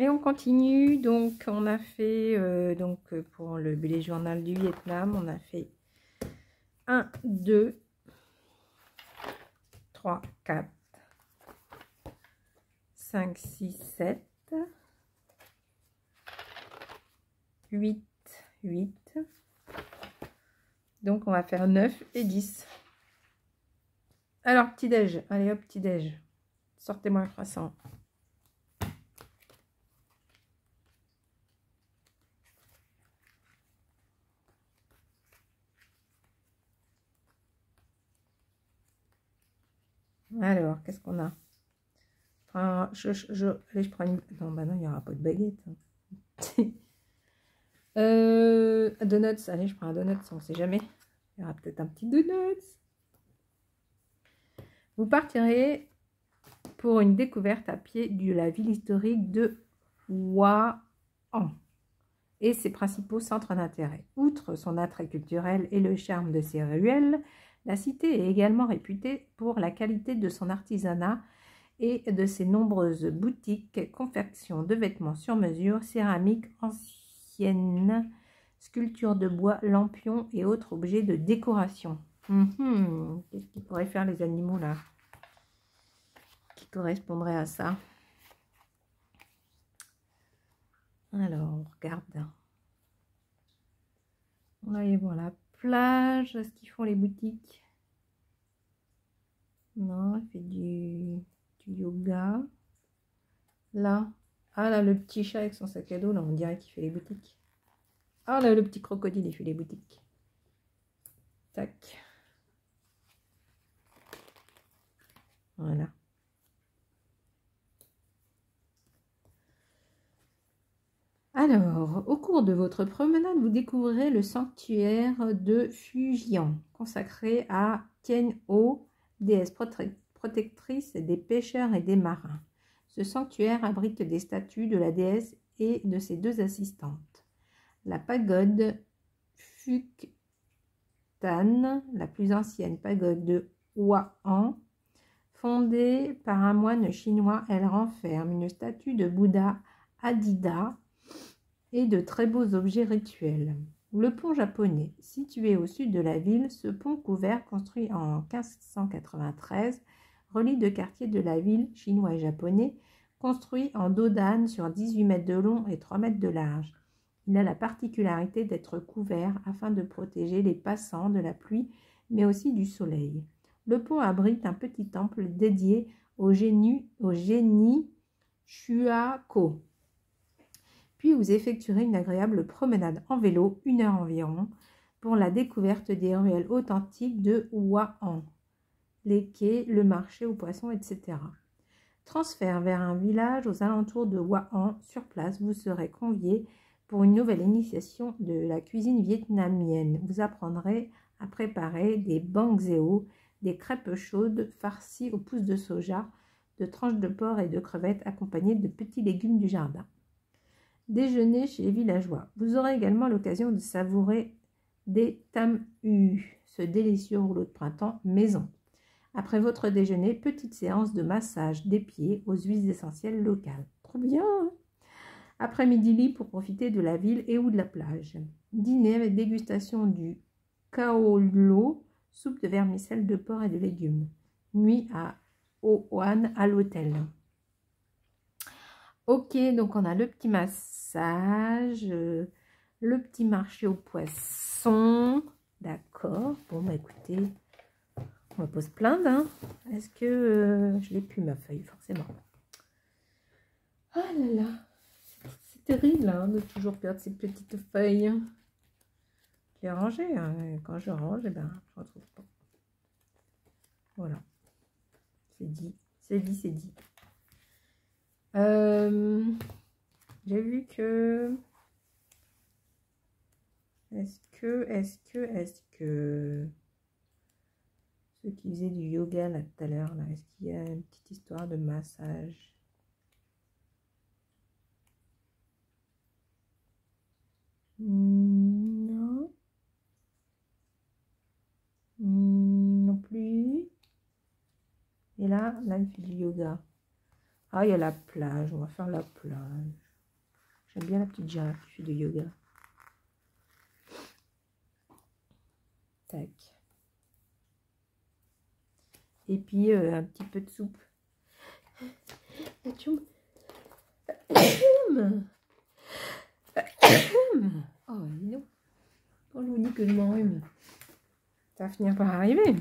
Et on continue, donc on a fait, pour le bullet journal du Vietnam, on a fait 1, 2, 3, 4, 5, 6, 7, 8, 8. Donc on va faire 9 et 10. Alors, petit-déj, allez hop, petit-déj. Sortez-moi un croissant. Alors, qu'est-ce qu'on a? Allez, je prends une... Non, bah non, il n'y aura pas de baguette. Donuts, allez, je prends un donut, on ne sait jamais. Il y aura peut-être un petit donut. Vous partirez pour une découverte à pied de la ville historique de Hoa An et ses principaux centres d'intérêt. Outre son attrait culturel et le charme de ses ruelles, la cité est également réputée pour la qualité de son artisanat et de ses nombreuses boutiques, confections de vêtements sur mesure, céramique ancienne, sculptures de bois, lampions et autres objets de décoration. Qu'est-ce qu'ils pourraient faire les animaux là qui correspondrait à ça? Alors, on regarde. On va aller voir la plage. Ce qu'ils font les boutiques. Non, elle fait du yoga. Là. Ah là, le petit chat avec son sac à dos. Là, on dirait qu'il fait les boutiques. Ah là, le petit crocodile, il fait les boutiques. Tac. Voilà. Alors, au cours de votre promenade, vous découvrirez le sanctuaire de Fujian, consacré à Tian-O, déesse protectrice des pêcheurs et des marins. Ce sanctuaire abrite des statues de la déesse et de ses 2 assistantes. La pagode Phuktan, la plus ancienne pagode de Hua-An, fondée par un moine chinois, elle renferme une statue de Bouddha Adida et de très beaux objets rituels. Le pont japonais, situé au sud de la ville, ce pont couvert, construit en 1593, relie 2 quartiers de la ville, chinois et japonais, construit en dos d'âne sur 18 mètres de long et 3 mètres de large. Il a la particularité d'être couvert afin de protéger les passants de la pluie, mais aussi du soleil. Le pont abrite un petit temple dédié au génie Shuako. Puis vous effectuerez une agréable promenade en vélo, 1 heure environ, pour la découverte des ruelles authentiques de Hua-An, les quais, le marché aux poissons, etc. Transfert vers un village aux alentours de Hua-An. Sur place, vous serez convié pour une nouvelle initiation de la cuisine vietnamienne. Vous apprendrez à préparer des bang xeo, des crêpes chaudes farcies aux pousses de soja, de tranches de porc et de crevettes accompagnées de petits légumes du jardin. Déjeuner chez les villageois. Vous aurez également l'occasion de savourer des tam yu, ce délicieux rouleau de printemps maison. Après votre déjeuner, petite séance de massage des pieds aux huiles essentielles locales. Trop bien! Après-midi libre pour profiter de la ville et ou de la plage. Dîner avec dégustation du kaolo, soupe de vermicelle de porc et de légumes. Nuit à Oan à l'hôtel. Ok, donc on a le petit massage, le petit marché aux poissons. D'accord. Bon, bah écoutez, on va pas se plaindre. Hein. Est-ce que je l'ai plus ma feuille, forcément. Ah là là, c'est terrible hein, de toujours perdre ces petites feuilles. Je l'ai rangé. Hein. Quand je range, eh ben, je ne retrouve pas. Voilà. C'est dit, c'est dit, c'est dit. J'ai vu que... Est-ce que... Ceux qui faisaient du yoga là tout à l'heure, là, est-ce qu'il y a une petite histoire de massage? Non. Non plus. Et là, il fait du yoga. Ah, il y a la plage, on va faire la plage. J'aime bien la petite girafe qui fait du yoga. Tac. Et puis un petit peu de soupe. Atchoum. Oh, dis donc. Quand je vous dis que je m'enrhume, ça va finir par arriver.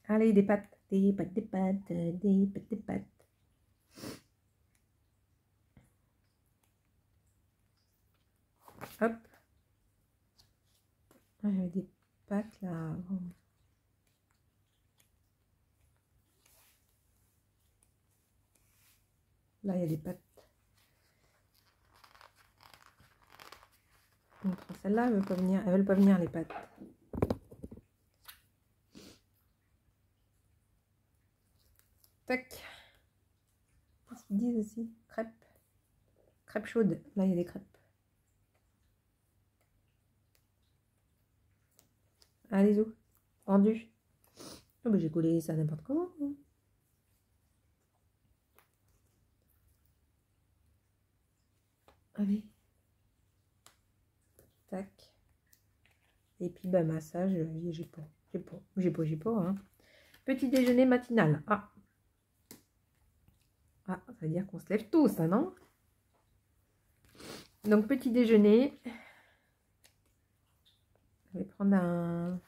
Allez, des pâtes, des pâtes, des pâtes, des pâtes, des pâtes. Hop. Ah, j'avais des pâtes là. Là, il y a des pâtes. Celle-là, elle ne veut pas venir. Elles veulent pas venir, les pâtes. Tac. Qu'est-ce qu'ils disent aussi? Crêpes. Crêpes chaudes. Là, il y a des crêpes. Allez, où? Vendu. Oh, bah, j'ai collé ça n'importe comment. Hein. Allez. Tac. Et puis, bah, massage, j'ai pas. Hein. Petit déjeuner matinal. Ah. Ah, ça veut dire qu'on se lève tôt, ça, non? Donc, petit déjeuner. Je vais prendre un...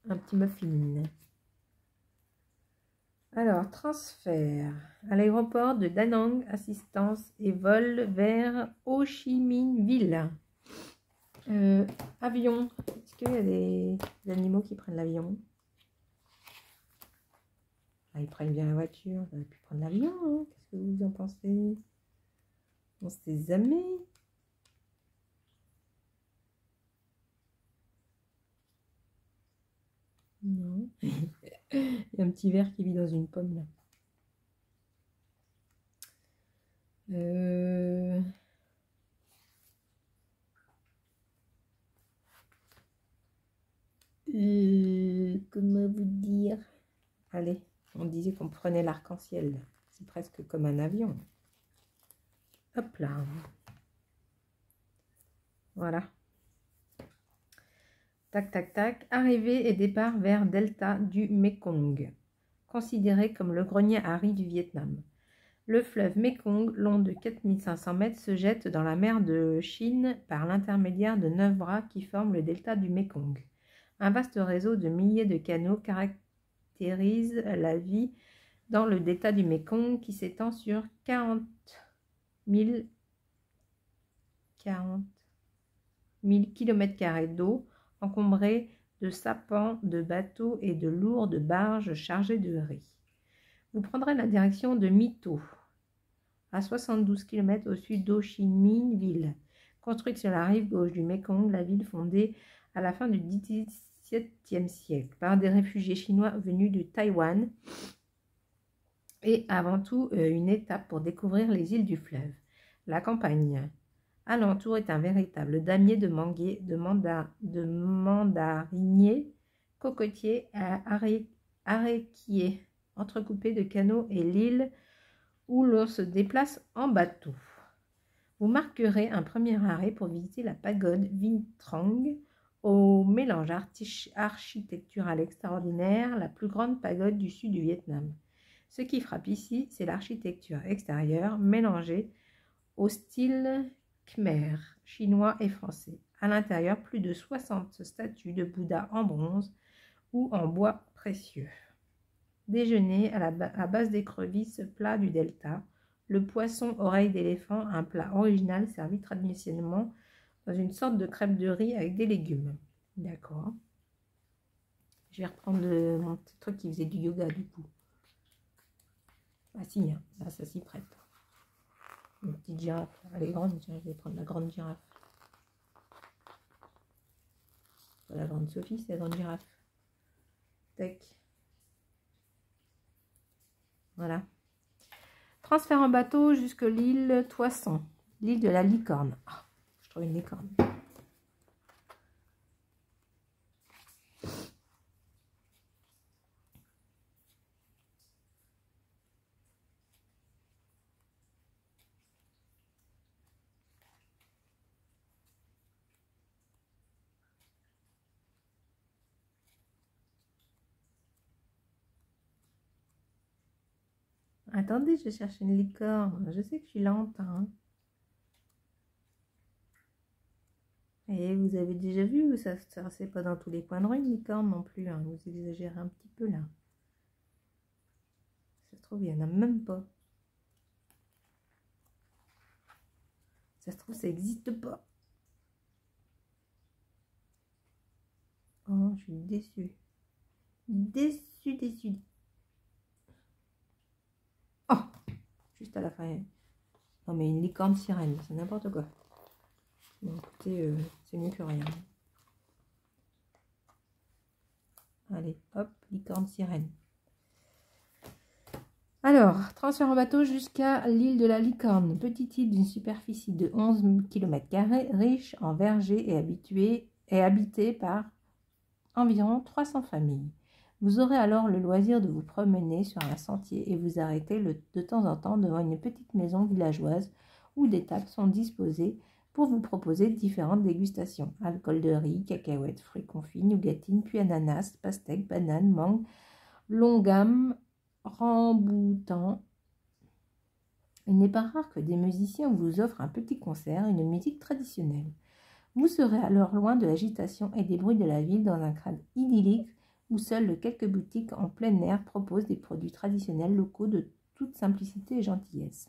un petit muffin. Alors, transfert à l'aéroport de Da Nang, assistance et vol vers Ho Chi Minh Ville. Avion. Est-ce qu'il y a des animaux qui prennent l'avion? Ah, ils prennent bien la voiture. On aurait pu prendre l'avion. Hein. Qu'est-ce que vous en pensez? On sait jamais. Non. Il y a un petit ver qui vit dans une pomme là. Comment vous dire? Allez, on disait qu'on prenait l'arc-en-ciel. C'est presque comme un avion. Hop là. Voilà. Tac, tac, tac. Arrivée et départ vers delta du Mekong, considéré comme le grenier à riz du Vietnam. Le fleuve Mekong, long de 4500 mètres, se jette dans la mer de Chine par l'intermédiaire de 9 bras qui forment le delta du Mekong. Un vaste réseau de milliers de canaux caractérise la vie dans le delta du Mekong qui s'étend sur 40 000 km² d'eau, encombrée de sapans, de bateaux et de lourdes barges chargées de riz. Vous prendrez la direction de My Tho, à 72 km au sud d'Ho Chi Minh Ville. Construite sur la rive gauche du Mekong, la ville fondée à la fin du XVIIe siècle par des réfugiés chinois venus de Taïwan et avant tout une étape pour découvrir les îles du fleuve. La campagne alentour est un véritable damier de manguiers, de mandariniers, cocotiers, aréquiers, entrecoupés de canaux et l'île où l'on se déplace en bateau. Vous marquerez un premier arrêt pour visiter la pagode Vinh Trong, au mélange architectural extraordinaire, la plus grande pagode du sud du Vietnam. Ce qui frappe ici, c'est l'architecture extérieure mélangée au style Khmer, chinois et français. À l'intérieur, plus de 60 statues de Bouddha en bronze ou en bois précieux. Déjeuner à base d'écrevisses, plat du delta. Le poisson oreille d'éléphant, un plat original servi traditionnellement dans une sorte de crêpe de riz avec des légumes. D'accord. Je vais reprendre mon petit truc qui faisait du yoga du coup. Ah si, hein, là ça s'y prête. Une petite girafe, elle est grande, tiens, je vais prendre la grande girafe. Pas la grande Sophie, c'est la grande girafe. Tac. Voilà. Transfert en bateau jusqu'à l'île Toisson, l'île de la licorne. Ah, je trouve une licorne. Attendez, je cherche une licorne. Je sais que je suis lente. Hein. Et vous avez déjà vu, ça c'est pas dans tous les coins de rue une licorne non plus. Hein. Vous exagérez un petit peu là. Ça se trouve, il n'y en a même pas. Ça se trouve, ça n'existe pas. Oh, je suis déçue. Déçue. Oh, juste à la fin. Non, mais une licorne sirène, c'est n'importe quoi. Bon, écoutez, c'est mieux que rien. Allez, hop, licorne sirène. Alors, transfert en bateau jusqu'à l'île de la Licorne, petite île d'une superficie de 11 km², riche en vergers et habitée par environ 300 familles. Vous aurez alors le loisir de vous promener sur un sentier et vous arrêter de temps en temps devant une petite maison villageoise où des tables sont disposées pour vous proposer différentes dégustations. Alcool de riz, cacahuètes, fruits confits, nougatines, puis ananas, pastèques, bananes, mangue, longam, ramboutan. Il n'est pas rare que des musiciens vous offrent un petit concert, une musique traditionnelle. Vous serez alors loin de l'agitation et des bruits de la ville dans un cadre idyllique où seules quelques boutiques en plein air proposent des produits traditionnels locaux de toute simplicité et gentillesse.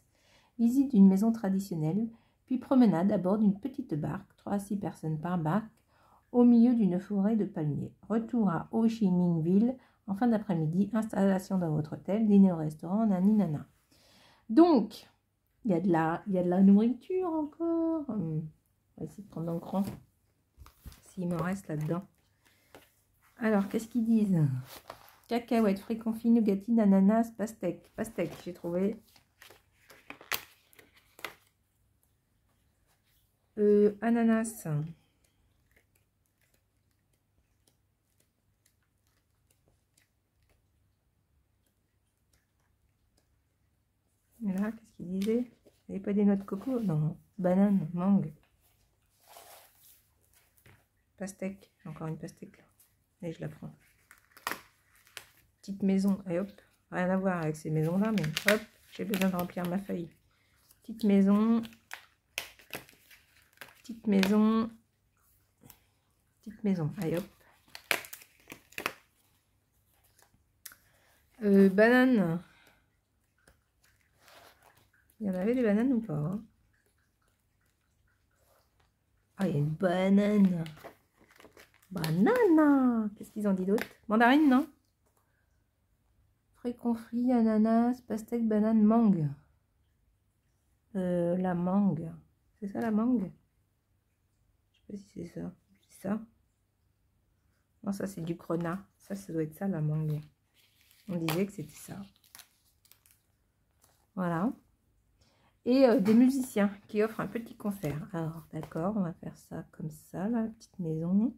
Visite d'une maison traditionnelle, puis promenade à bord d'une petite barque, 3 à 6 personnes par barque, au milieu d'une forêt de palmiers. Retour à Ho Chi Minh Ville en fin d'après-midi, installation dans votre hôtel, dîner au restaurant, naninana. Donc, il y a de la nourriture encore. On va essayer de prendre un cran, s'il m'en reste là-dedans. Alors, qu'est-ce qu'ils disent? Cacahuètes, fruits confits, nougatines, ananas, pastèques. Pastèques, j'ai trouvé. Ananas. Et là, qu'est-ce qu'il disait? Il n'y avait pas des noix de coco? Non. Banane, mangue. Pastèque. Encore une pastèque là. Et je la prends. Petite maison. Et hop. Rien à voir avec ces maisons-là, mais hop. J'ai besoin de remplir ma feuille. Petite maison. Petite maison. Petite maison. Allez hop. Banane. Il y en avait des bananes ou pas? Hein? Ah, il y a une banane. Banane. Qu'est-ce qu'ils ont dit d'autre? Mandarine, non? Fruits confits, ananas, pastèque, banane, mangue. La mangue. C'est ça la mangue? Je sais pas si c'est ça. C'est ça? Non, ça c'est du grenat. Ça doit être ça la mangue. On disait que c'était ça. Voilà. Et des musiciens qui offrent un petit concert. Alors, d'accord, on va faire ça comme ça, la petite maison.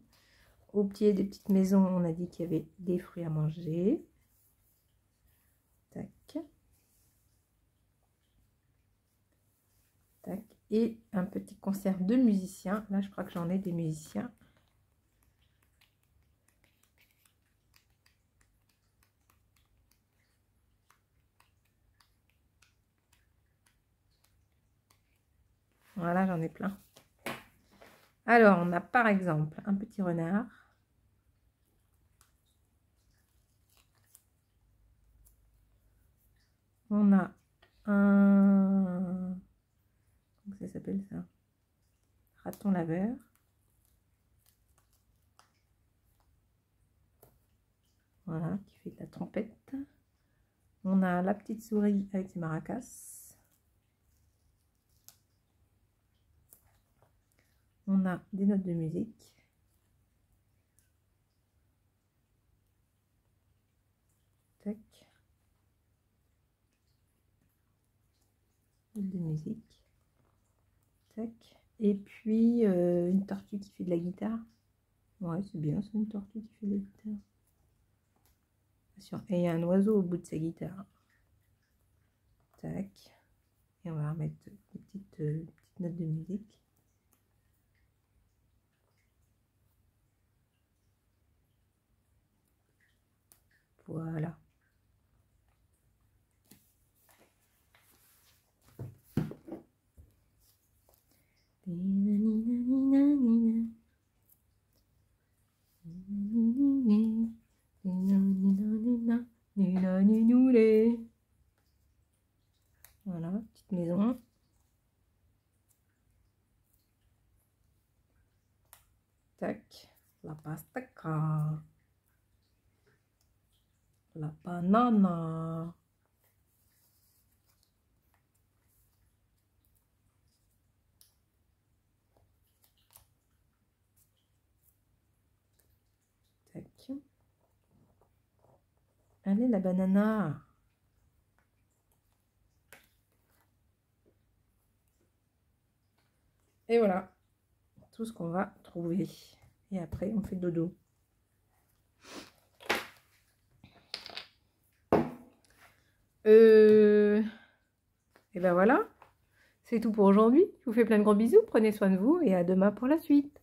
Au pied des petites maisons, on a dit qu'il y avait des fruits à manger. Tac. Tac. Et un petit concert de musiciens. Là, je crois que j'en ai des musiciens. Voilà, j'en ai plein. Alors, on a par exemple un petit renard. On a un... Comment ça s'appelle ça? Raton laveur. Voilà, qui fait de la trompette. On a la petite souris avec ses maracas. On a des notes de musique. Tac. Notes de musique. Tac. Et puis une tortue qui fait de la guitare. Ouais, c'est bien, c'est une tortue qui fait de la guitare. Et il y a un oiseau au bout de sa guitare. Tac. Et on va remettre des petites notes de musique. Voilà. Nounoulet. Voilà, petite maison. Tac, la pastaka. La banana. Tac. Allez, la banana. Et voilà, tout ce qu'on va trouver. Et après, on fait dodo. Et ben voilà, c'est tout pour aujourd'hui. Je vous fais plein de gros bisous, prenez soin de vous et à demain pour la suite.